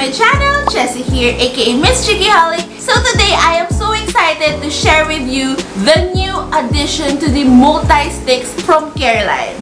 my channel. Jessie here, aka Miss Cheekyholic. So today I am so excited to share with you the new addition to the multi-sticks from Careline.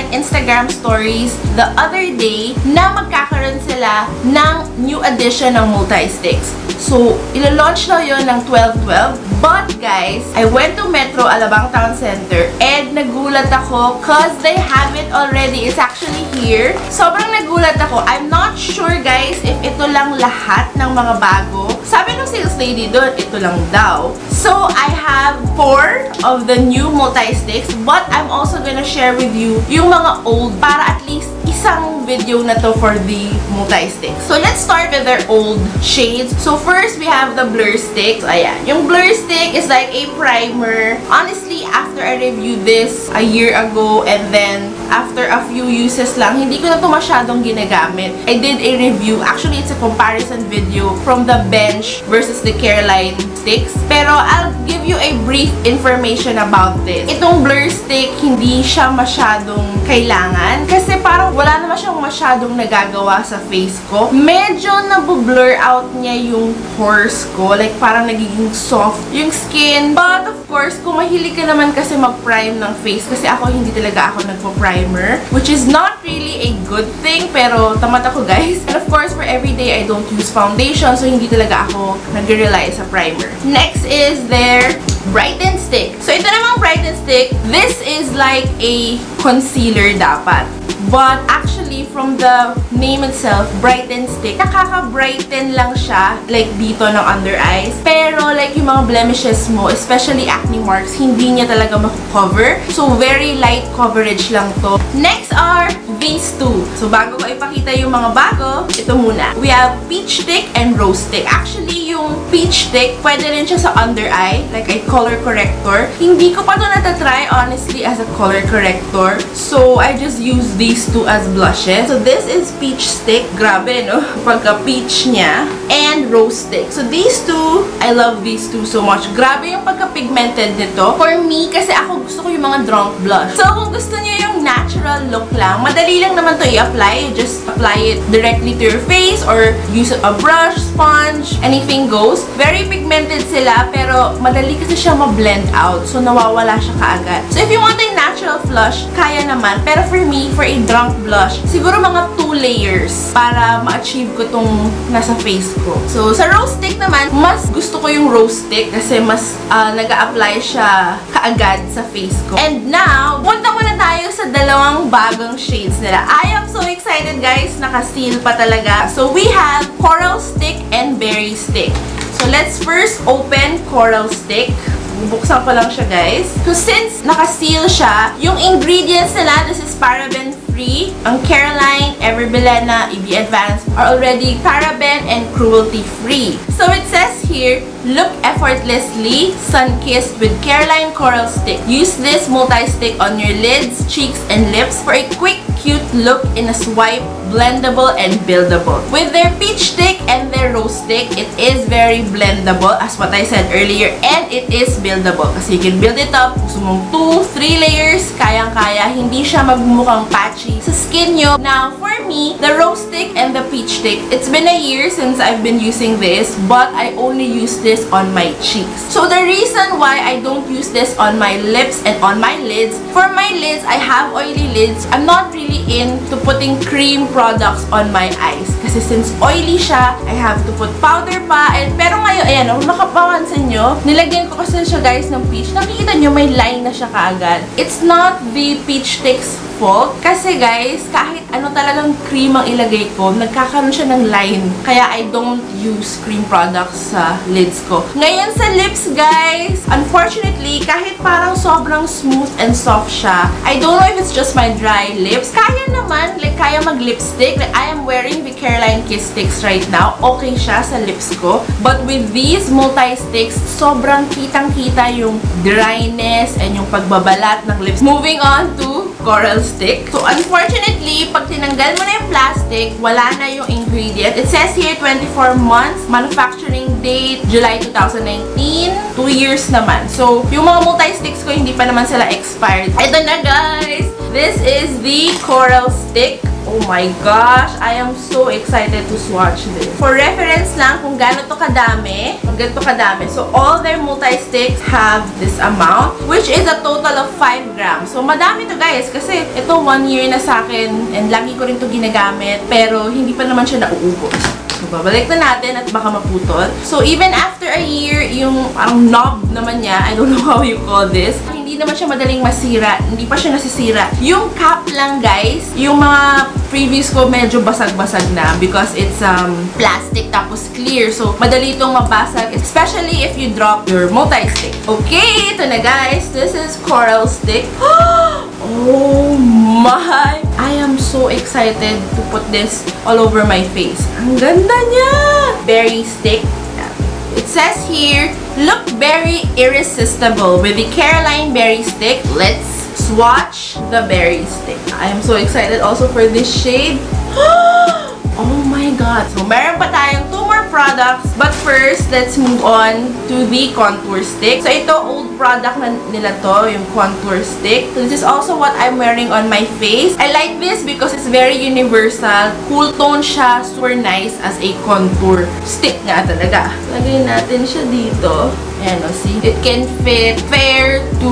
Instagram stories the other day na magkakaroon sila ng new edition ng multi-sticks. So, ilo-launch na yun ng 12/12. But guys, I went to Metro Alabang Town Center and nagulat ako cause they have it already. It's actually here. Sobrang nagulat ako. I'm not sure guys if ito lang lahat ng mga bago. Sabi ng sales lady doon, ito lang daw. So, I have 4 of the new multi-sticks, but I'm also gonna share with you yung mga old para at least isang video na to for the multi-sticks. So, let's start with their old shades. So, first, we have the blur stick. So, ayan. Yung blur stick is like a primer. Honestly, after I reviewed this a year ago and then after a few uses lang, hindi ko na to masyadong ginagamit. I did a review. Actually, it's a comparison video from the Bench versus the Careline sticks. Pero, I'll give you a brief information about this. Itong blur stick, hindi siya masyadong kailangan kasi parang wala naman siyang masyadong nagagawa sa face ko. Medyo nabu-blur out niya yung pores ko. Like, parang nagiging soft yung skin. But, of course, kung mahilig ka naman kasi mag-prime ng face, kasi ako, hindi talaga ako nagpo-primer, which is not really a good thing, pero tamad ako, guys. And of course, for everyday, I don't use foundation, so hindi talaga ako nag-rely sa primer. Next is their Brighten Stick. So, ito namang Brighten Stick, this is like a concealer dapat. But actually, from the name itself, Brighten Stick, nakaka-brighten lang siya, like dito ng under eyes. Pero like yung mga blemishes mo, especially acne marks, hindi niya talaga makukover. So, very light coverage lang to. Next are these two. So, bago ko ipakita yung mga bago, ito muna. We have Peach Stick and Rose Stick. Actually, yung Peach Stick, pwede rin siya sa under eye, like a color corrector. Hindi ko pa ito natatry, honestly, as a color corrector. So, I just use these two as blushes. So, this is Peach Stick. Grabe, no? Pagka-peach niya. And Rose Stick. So, these two, I love these two so much. Grabe yung pagka-pigmented nito. For me, kasi ako gusto ko yung mga drunk blush. So, kung gusto niyo yung natural look lang, madali lang naman to i-apply. You just apply it directly to your face or use a brush, sponge, anything goes. Very pigmented sila, pero madali kasi siya ma-blend out. So, nawawala siya kaagad. So, if you want a natural flush, kaya naman. Pero for me, for a drunk blush, siguro mga 2 layers para ma-achieve ko tong nasa face ko. So, sa Rose Stick naman, mas gusto ko yung Rose Stick kasi mas nag-a-apply siya kaagad sa face ko. And now, punta muna tayo sa dalawang bagong shades nila. I am so excited, guys. Naka-seal pa talaga. So, we have Coral Stick and Berry Stick. So, let's first open Coral Stick. Bubuksan ko lang siya, guys. So, since naka-seal siya, yung ingredients nila, this is paraben-free. Ang Careline, Everbilena, EB Advanced are already paraben and cruelty-free. So, it says here, look effortlessly, sun-kissed with Careline Coral Stick. Use this multi-stick on your lids, cheeks, and lips for a quick, cute look in a swipe, blendable, and buildable. With their Peach Stick and their Rose Stick, it is very blendable, as what I said earlier, and it is buildable. Kasi you can build it up. Gusto mong 2-3 layers, kayang-kaya. Hindi siya magmukhang patchy sa skin nyo. Now, for me, the Rose Stick and the Peach Stick, it's been a year since I've been using this, but I only use this on my cheeks. So, the reason why I don't use this on my lips and on my lids, for my lids, I have oily lids. I'm not really into putting cream products on my eyes. Kasi since oily siya, I have to put powder pa. Pero ngayon, ayan, kung makapapansin nyo, nilagyan ko kasi siya, guys, ng peach. Nakikita nyo, may line na siya kaagad. It's not the Peach Stick's fault. Kasi, guys, kahit ano talagang cream ang ilagay ko, nagkakaroon siya ng line. Kaya I don't use cream products sa lids ko. Ngayon sa lips, guys, unfortunately, kahit parang sobrang smooth and soft siya, I don't know if it's just my dry lips. kaya naman, like, kaya mag-lipstick. Like, I am wearing the Caroline Kiss Sticks right now. Okay siya sa lips ko. But with these multi-sticks, sobrang kitang-kita yung dryness and yung pagbabalat ng lips. Moving on to Coral Stick. So, unfortunately, pag tinanggal mo na yung plastic, wala na yung ingredient. It says here, 24 months. Manufacturing date, July 2019. 2 years naman. So, yung mga multi-sticks ko, hindi pa naman sila expired. Ito na, guys! This is the Coral Stick. Oh my gosh! I am so excited to swatch this. For reference lang kung gaano to kadami. So, all their multi-sticks have this amount, which is a total of 5 grams. So, madami to, guys. Kasi ito 1 year na sa akin and lagi ko rin to ginagamit. Pero, hindi pa naman siya nauubos. So, babalik na natin at baka maputol. So, even after a year, yung parang knob naman niya, I don't know how you call this, hindi naman siya madaling masira. Hindi pa siya nasisira. Yung cap lang, guys, yung mga previous ko medyo basag-basag na because it's plastic tapos clear. So, madali itong mabasag, especially if you drop your multi-stick. Okay, ito na, guys. This is Coral Stick. Oh my! I am so excited to put this all over my face. Ang ganda niya! Berry stick. It says here, look very irresistible with the Caroline Berry Stick. Let's swatch the berry stick. I am so excited also for this shade. Oh my god. So, meron pa tayong 2 more products. But first, let's move on to the contour stick. So, ito, old product na nila to, yung contour stick. So, this is also what I'm wearing on my face. I like this because it's very universal. Cool tone siya. Super nice as a contour stick nga talaga. Lagay natin siya dito. Ayan, o, see? It can fit fair to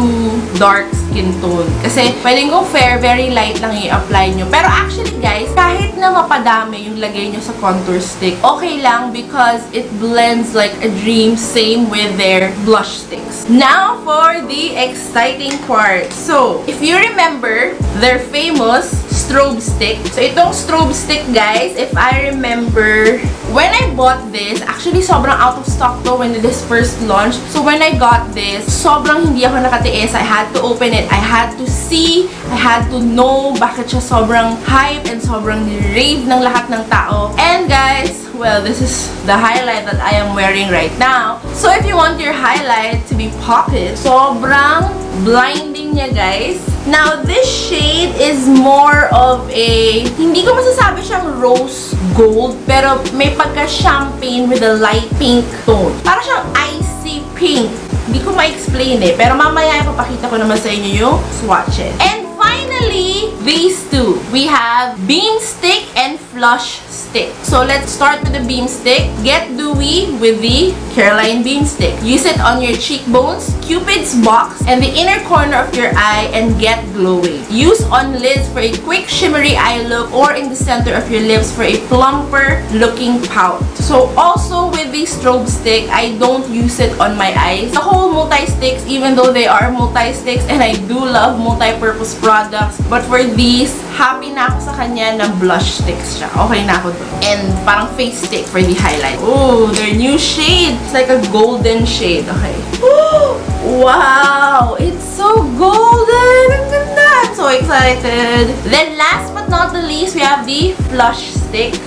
dark skin tone. Kasi, pwedeng kung fair, very light lang i-apply nyo. Pero actually, guys, kahit na mapadami yung lagay nyo sa contour stick, okay lang because it blends like a dream. Same with their blush sticks. Now, for the exciting part. So, if you remember, their famous strobe stick. So, itong strobe stick, guys, if I remember, when I bought this, actually, sobrang out of stock to when this first launched. So, when I got this, sobrang hindi ako nakatiis. I had to open it. I had to see. I had to know bakit siya sobrang hype and sobrang rave ng lahat ng tao. And guys, well, this is the highlight that I am wearing right now. So, if you want your highlight to be popped, sobrang blinding niya, guys. Now, this shade is more of a, hindi ko masasabi siyang rose gold, pero may pagka-champagne with a light pink tone. Para siyang icy pink. Hindi ko ma-explain eh, pero mamaya ipapakita ko naman sa inyo yung swatch it. And finally, these two. We have Beam Stick and Flush Stick. So, let's start with the Beam Stick. Get dewy with the Caroline Beam Stick. Use it on your cheekbones, Cupid's box, and the inner corner of your eye and get glowing. Use on lids for a quick shimmery eye look or in the center of your lips for a plumper looking pout. So, also with the strobe stick, I don't use it on my eyes. The whole multi-sticks, even though they are multi-sticks and I do love multi-purpose products, but for these, happy na ako sa kanya na blush sticks siya. Okay na ako doon. And parang face stick for the highlight. Oh, their new shade. It's like a golden shade. Okay. Oh, wow! It's so golden! Ang ganda! I'm so excited. Then last but not the least, we have the flush stick.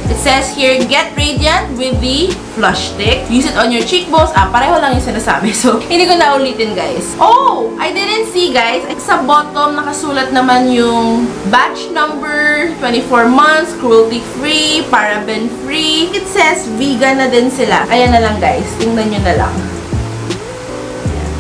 It says here, get radiant with the flush stick. Use it on your cheekbones. Pareho lang yung sinasabi. So, hindi ko na ulitin, guys. Oh! I didn't see, guys. Sa bottom, nakasulat naman yung batch number, 24 months, cruelty-free, paraben-free. It says vegan na din sila. Ayan na lang, guys. Tingnan nyo na lang.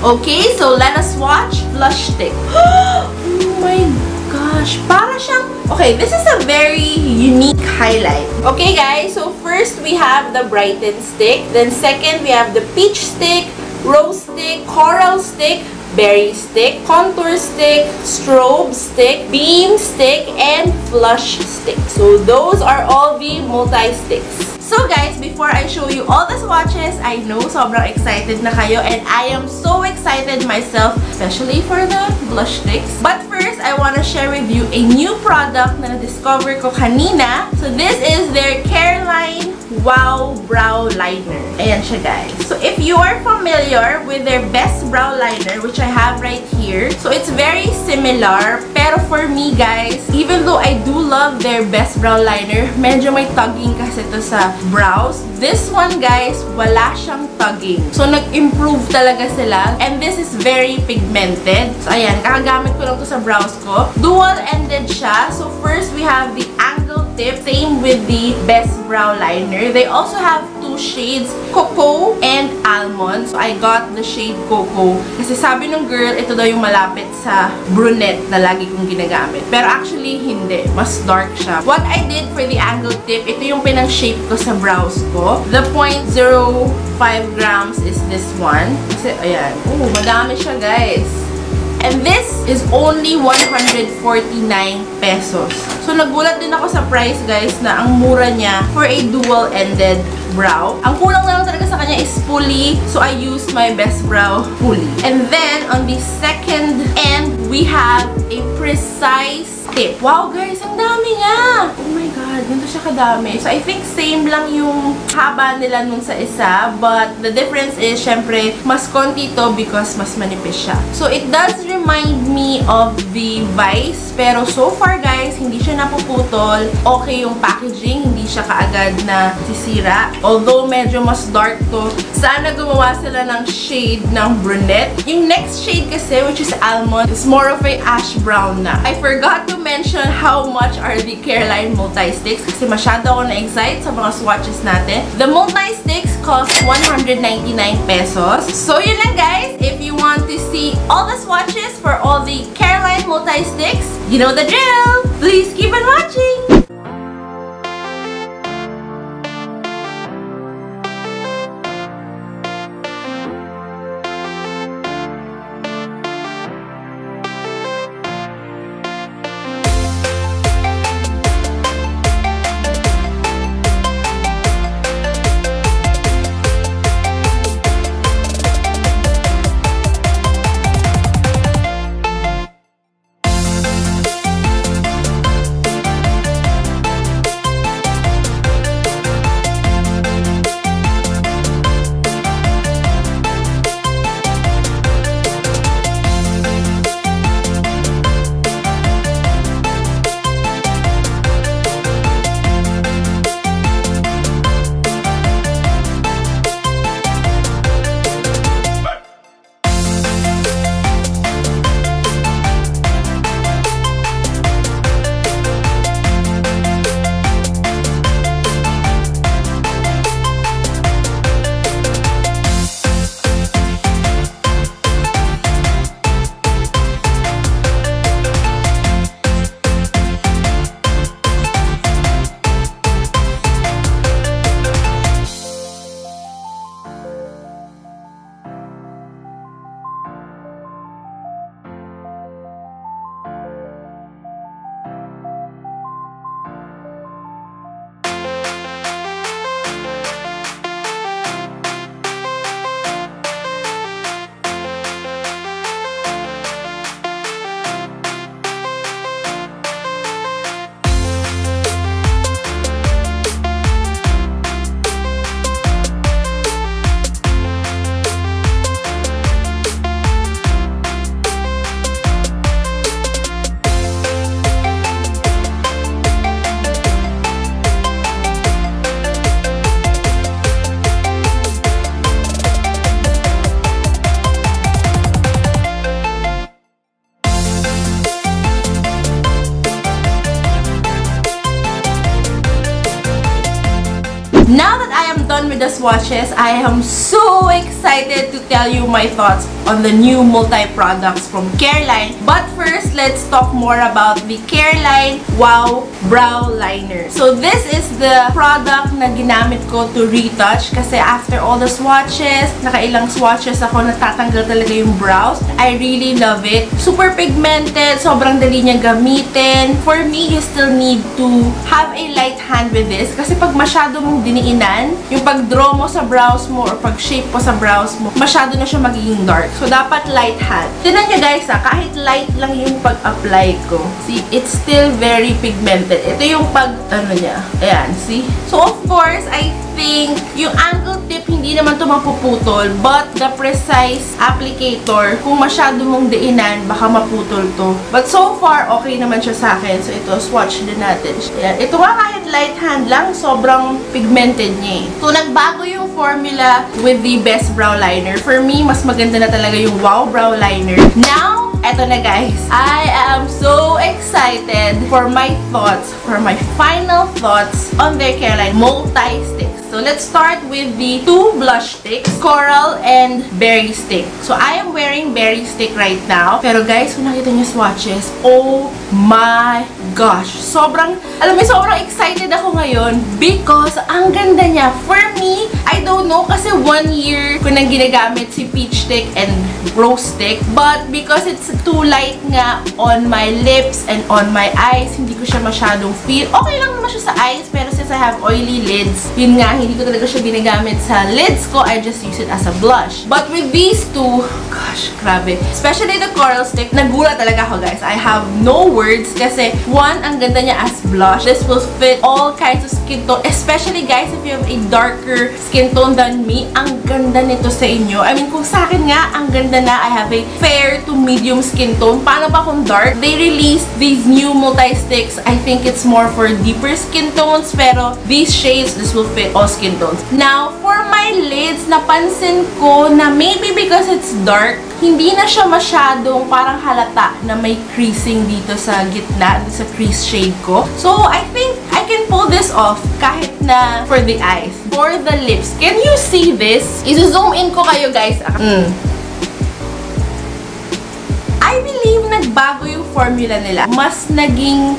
Okay, so let us watch flush stick. Oh my gosh! Para siyang... Okay, this is a very unique highlight. Okay, guys. So, first, we have the Brighten stick. Then, second, we have the Peach stick, Rose stick, Coral stick, Berry stick, Contour stick, Strobe stick, Beam stick, and Flush stick. So, those are all the multi-sticks. So guys, before I show you all the swatches, I know sobrang excited na kayo and I am so excited myself, especially for the blush sticks. But first, I want to share with you a new product na na-discover ko kanina. So this is their Careline Wow Brow Liner. Ayan siya guys. So if you are familiar with their best brow liner, which I have right here, so it's very similar. Pero for me guys, even though I do love their best brow liner, medyo may tugging kasi to sa brows. This one guys, wala siyang tugging. So nag-improve talaga sila. And this is very pigmented. So ayan, kakagamit ko lang to sa brows ko. Dual-ended siya. So first we have the angle tip. Same with the best brow liner. They also have two shades, Cocoa and Almond. So I got the shade Cocoa. Kasi sabi ng girl, ito daw yung malapit sa brunette na lagi kong ginagamit. Pero actually, hindi. Mas dark siya. What I did for the angle tip, ito yung pinang-shape ko sa brows ko. The 0.05 grams is this one. Kasi, ayan. Oh, madami siya, guys. And this is only 149 pesos. So, nagulat din ako sa price, guys, na ang mura niya for a dual-ended brow. Ang kulang na lang talaga sa kanya is Fully. So, I used my best brow Fully. And then, on the second end, we have a Precise tip. Wow, guys, ang dami nga! Oh my God, ganito siya kadami. So, I think same lang yung haba nila nun sa isa. But, the difference is, syempre, mas konti to because mas manipis siya. So, it does remind me of the Vice. Pero, so far, guys, hindi siya napuputol. Okay yung packaging. Hindi siya kaagad na sisira. Although, medyo mas dark to. Sana gumawa sila ng shade ng brunette. Yung next shade kasi, which is Almond, is more of a ash brown na. I forgot to mention how much are the Careline multi-sticks kasi masyado ako na-excite sa mga swatches natin. The multi-sticks cost 199 pesos. So, yun lang guys. If you want to see all the swatches for all the Careline multi-sticks, you know the drill! Please keep on watching! with the swatches. I am so excited to tell you my thoughts on the new multi-products from Careline. But first, let's talk more about the Careline Wow Brow Liner. So this is the product na ginamit ko to retouch kasi after all the swatches, nakailang swatches ako, natatanggal talaga yung brows. I really love it. Super pigmented, sobrang dali niya gamitin. For me, you still need to have a light hand with this kasi pag masyado mong diniinan, yung pag-draw mo sa brows mo or pag-shape mo sa brows mo, masyado na siya magiging dark. So, dapat light hand. Tignan niyo guys kahit light lang yung pag-apply ko. See, it's still very pigmented. Ito yung niya. Ayan, see? So, of course, I think yung angle tip hindi naman ito mapuputol, but the precise applicator, kung masyado mong diinan, baka maputol to. But so far, okay naman siya sa akin. So, ito, swatch din natin. Ayan. Ito nga kahit light hand lang, sobrang pigmented niya eh. So, nagbago yung formula with the Best Brow Liner. For me, mas maganda na talaga yung Wow Brow Liner. Now, eto na guys. I am so excited for my thoughts, for my final thoughts on their Careline multi-sticks. So, let's start with the two blush sticks, Coral and Berry Stick. So, I am wearing Berry Stick right now. Pero guys, kung nakita niyo swatches, oh my gosh. Sobrang excited ako ngayon because ang ganda niya. For me, I don't know kasi 1 year ko nang ginagamit si Peach Stick and Rose Stick. But because it's too light nga on my lips and on my eyes, hindi ko siya masyadong feel. Okay lang naman siya sa eyes, pero since I have oily lids, yun nga, hindi ko talaga siya ginagamit sa lids ko. I just use it as a blush. But with these two, gosh, grabe. Especially the Coral Stick, nagulat talaga ako guys. I have no words kasi one, ang ganda niya as blush. This will fit all kinds of skin tone. Especially guys, if you have a darker skin tone than me, ang ganda nito sa inyo. I mean, kung sa akin nga, ang ganda na. I have a fair to medium skin tone. Paano ba kung dark? They released these new multi-sticks. I think it's more for deeper skin tones, pero these shades, this will fit all skin tones. Now, for my lids, napansin ko na maybe because it's dark, hindi na siya masyadong parang halata na may creasing dito sa gitna, sa crease shade ko. So, I think I can pull this off kahit na for the eyes. For the lips, can you see this? I-zoom in ko kayo guys. I believe nagbago yung formula nila. Mas naging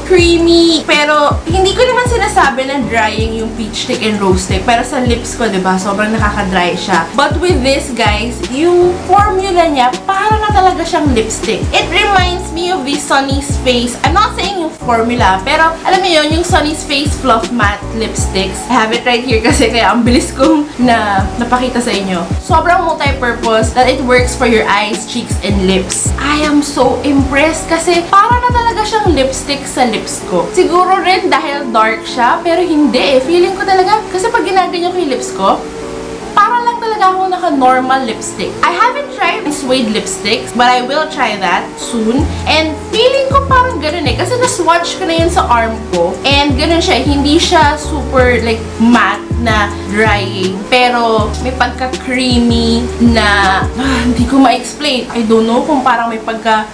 creamy. Pero, hindi ko naman sinasabi na drying yung Peach Stick and Rose Stick. Pero sa lips ko, diba? Sobrang nakaka-dry siya. But with this, guys, yung formula niya, para na talaga siyang lipstick. It reminds me of the Sunny's Face. I'm not saying yung formula, pero alam niyo yun, yung Sunny's Face Fluff Matte Lipsticks. I have it right here kasi kaya ang bilis kong napakita sa inyo. Sobrang multi-purpose that it works for your eyes, cheeks, and lips. I am so impressed kasi para na talaga siyang lipstick sa lips ko. Siguro rin dahil dark siya, pero hindi eh. Feeling ko talaga, kasi pag ginaganyan ko yung lips ko, para lang talaga ako naka-normal lipstick. I haven't tried suede lipsticks, but I will try that soon. And feeling ko parang ganun eh. Kasi na-swatch ko na yun sa arm ko. And ganun siya. Hindi siya super like matte na drying. Pero may pagka-creamy na hindi ko ma-explain. I don't know kung parang may pagka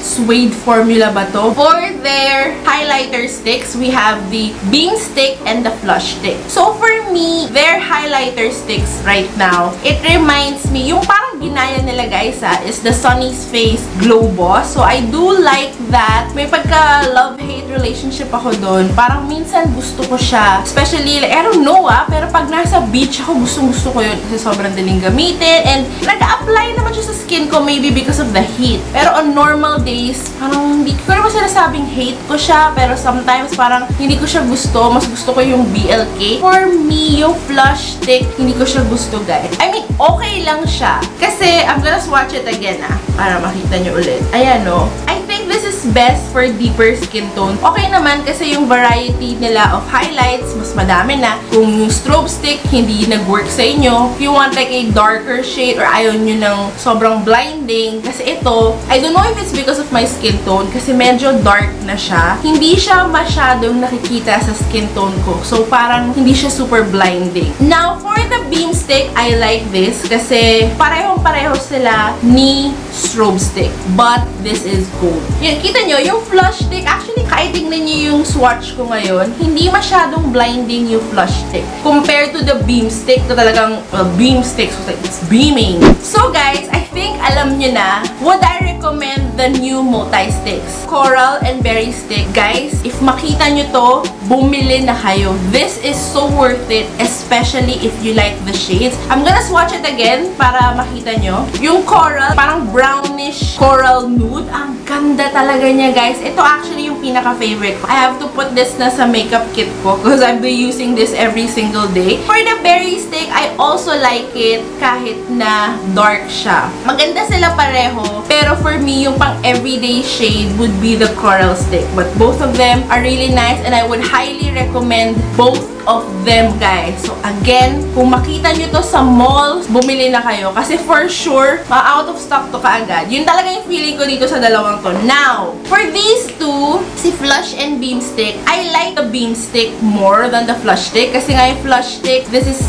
suede formula ba to. For their highlighter sticks, we have the Beam Stick and the Flush Stick. So for me, their highlighter sticks right now, it reminds me, yung parang ginaya nila guys is the Sunny's Face Glow Boss. So I do like that. May pagka-love-hate relationship ako doon. Parang minsan gusto ko siya. Especially, like, I don't know pero pag nasa beach ako, gustong-gusto ko yun kasi sobrang daling gamitin. And nag-a-apply naman siya sa skin ko maybe because of the heat. Pero on normal days, parang hindi ko naman sinasabing hate ko siya, pero sometimes parang hindi ko siya gusto. Mas gusto ko yung BLK. For me, yung Flush Stick, hindi ko siya gusto guys. I mean, okay lang siya. Kasi, I'm gonna swatch it again para makita nyo ulit. Ayan I think this is best for deeper skin tone. Okay naman kasi yung variety nila of highlights, mas madami na. Kung yung strobe stick, hindi nag-work sa inyo. If you want like a darker shade or ayaw nyo ng sobrang blinding, kasi ito, I don't know if it's because of my skin tone, kasi medyo dark na siya. Hindi siya masyadong nakikita sa skin tone ko. So, parang hindi siya super blinding. Now, for the Beam Stick, I like this kasi parehong-pareho sila ni strobe stick. But this is gold. Yan, kita nyo, yung flush stick, actually, kahit tingnan nyo yung swatch ko ngayon, hindi masyadong blinding yung flush stick. Compared to the beam stick, to talagang, beam stick, so it's beaming. So guys, I think alam nyo na, would I recommend the new multi-sticks? Coral and berry stick. Guys, if makita nyo to, bumili na kayo. This is so worth it, especially if you like the shades. I'm gonna swatch it again para makita nyo. Yung coral, parang brownish coral nude. Ang ganda talaga niya, guys. Ito actually yung pinaka-favorite ko. I have to put this na sa makeup kit ko because I've been using this every single day. For the berry stick, I also like it kahit na dark siya. Maganda sila pareho, pero for me, yung pang everyday shade would be the coral stick. But both of them are really nice and I would highly recommend both of them, guys. So again, kung makita nyo to sa mall, bumili na kayo. Kasi for sure, out of stock to kaagad. Yun talaga yung feeling ko dito sa dalawang to. Now, for these two, si Flush and Beam Stick, I like the Beam Stick more than the Flush Stick. Kasi nga yung Flush Stick, this is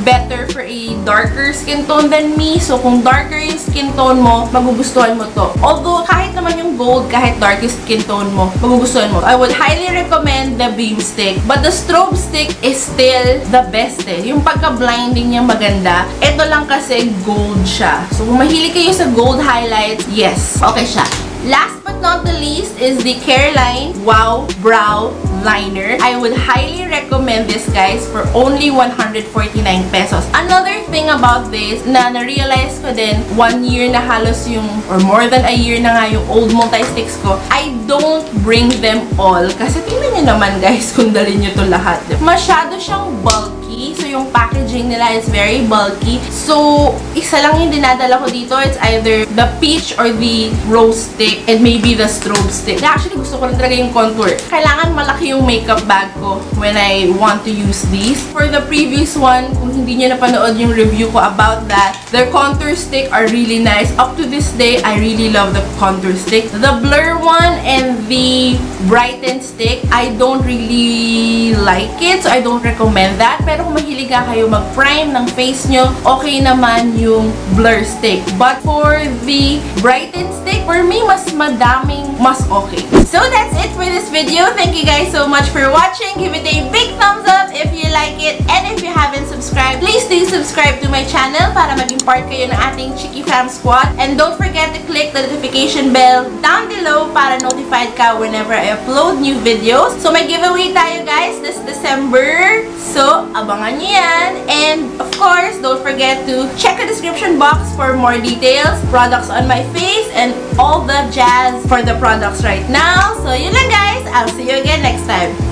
better for a darker skin tone than me. So, kung darker yung skin tone mo, magugustuhan mo to. Although, kahit naman yung gold, kahit dark yung skin tone mo, magugustuhan mo. I would highly recommend the Beam Stick. But the Strobe Stick is still the best eh. Yung pagka-blinding niya maganda. Ito lang kasi gold siya. So, kung mahilig kayo sa gold highlights, yes, okay siya. Last but not the least is the Careline Wow Brow Liner. I would highly recommend this, guys, for only 149 pesos. Another thing about this na na-realize ko din, 1 year na halos yung, or more than a year na nga yung old multi-sticks ko, I don't bring them all. Kasi tingnan nyo naman, guys, kung dalhin nyo to lahat. Masyado siyang bulky. So, yung packaging nila is very bulky. So, isa lang yung dinadala ko dito. It's either the peach or the rose stick and maybe the strobe stick. Actually, gusto ko rin talaga yung contour. Kailangan malaki yung makeup bag ko when I want to use these. For the previous one, kung hindi nyo napanood yung review ko about that, their contour stick are really nice. Up to this day, I really love the contour stick. The blur one and the brighten stick, I don't really like it. So, I don't recommend that. Pero kung mahilig nga kayo mag-prime ng face nyo, okay naman yung blur stick. But for the brighten stick, for me, mas madaming, mas okay. So, that's it for this video. Thank you guys so much for watching. Give it a big thumbs up if you like it. And if you haven't subscribed, please do subscribe to my channel para maging part kayo ng ating Chiki Fam Squad. And don't forget to click the notification bell down below para notified ka whenever I upload new videos. So, may giveaway tayo, guys, this December. So, abangan nyo yan. And, of course, don't forget to check the description box for more details, products on my face, and all the jazz for the products right now. So, yun lang, guys. I'll see you again next time.